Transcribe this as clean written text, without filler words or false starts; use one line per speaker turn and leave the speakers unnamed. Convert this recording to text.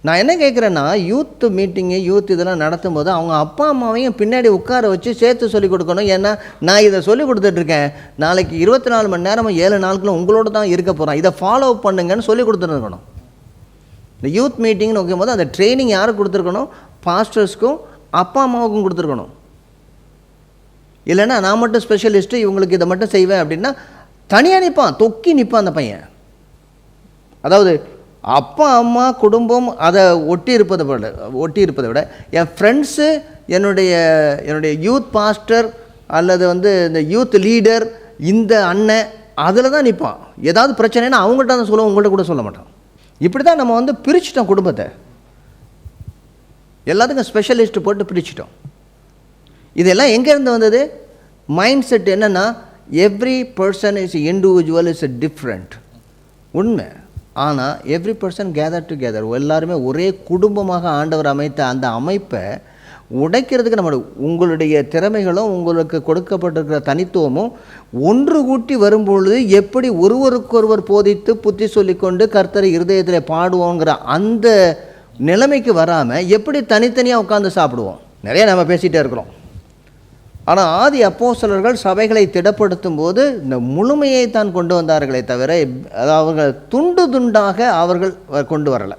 நான் என்ன கேட்குறேன்னா, யூத் மீட்டிங்கு, யூத் இதெல்லாம் நடத்தும் போது அவங்க அப்பா அம்மாவையும் பின்னாடி உட்கார வச்சு சேர்த்து சொல்லிக் கொடுக்கணும். ஏன்னா நான் இதை சொல்லிக் கொடுத்துட்ருக்கேன், நாளைக்கு 24 மணி நேரமும் 7 நாட்களும் உங்களோட தான் இருக்க போகிறேன், இதை ஃபாலோ பண்ணுங்கன்னு சொல்லி கொடுத்துருக்கணும். இந்த யூத் மீட்டிங்னு வைக்கும் போது அந்த ட்ரைனிங் யாருக்கு கொடுத்துருக்கணும்? பாஸ்டர்ஸ்க்கும் அப்பா அம்மாவுக்கும் கொடுத்துருக்கணும். இல்லைன்னா நான் மட்டும் ஸ்பெஷலிஸ்ட்டு, இவங்களுக்கு இதை மட்டும் செய்வேன் அப்படின்னா தனியாக நிற்பான், தொக்கி நிற்பான் அந்த பையன். அதாவது அப்பா அம்மா குடும்பம் அதை ஒட்டி இருப்பதை விட என் ஃப்ரெண்ட்ஸு, என்னுடைய யூத் பாஸ்டர் அல்லது இந்த யூத் லீடர், இந்த அண்ணன், அதில் தான் நிற்பான். ஏதாவது பிரச்சனைனா அவங்கள்ட்ட தான் சொல்லுவோம், உங்கள்கிட்ட கூட சொல்ல மாட்டான். இப்படி தான் நம்ம பிரிச்சிட்டோம் குடும்பத்தை. எல்லாத்துக்கும் ஸ்பெஷலிஸ்ட்டு போட்டு பிரிச்சிட்டோம். இதெல்லாம் எங்கேருந்து வந்தது? மைண்ட் செட் என்னென்னா, every person is individual, is different. உண்மை. ஆனால் எவ்ரி பர்சன் கேதர் டுகெதர், எல்லாருமே ஒரே குடும்பமாக ஆண்டவர் அமைத்த அந்த அமைப்பை உடைக்கிறதுக்கு உங்களுடைய திறமைகளும் உங்களுக்கு கொடுக்கப்பட்டிருக்கிற தனித்துவமும் ஒன்று கூட்டி வரும்பொழுது எப்படி ஒருவருக்கொருவர் போதித்து புத்தி சொல்லிக்கொண்டு கர்த்தரை இருதயத்தில் பாடுவோங்கிற அந்த நிலைமைக்கு வராமல் எப்படி தனித்தனியாக உட்காந்து சாப்பிடுவோம்? நிறைய நம்ம பேசிகிட்டே இருக்கிறோம். ஆனால் ஆதி அப்போஸ்தலர்கள் சபைகளை திடப்படுத்தும் போது இந்த முழுமையை தான் கொண்டு வந்தார்களே தவிர அவர்கள் துண்டு துண்டாக அவர்கள் கொண்டு வரலை.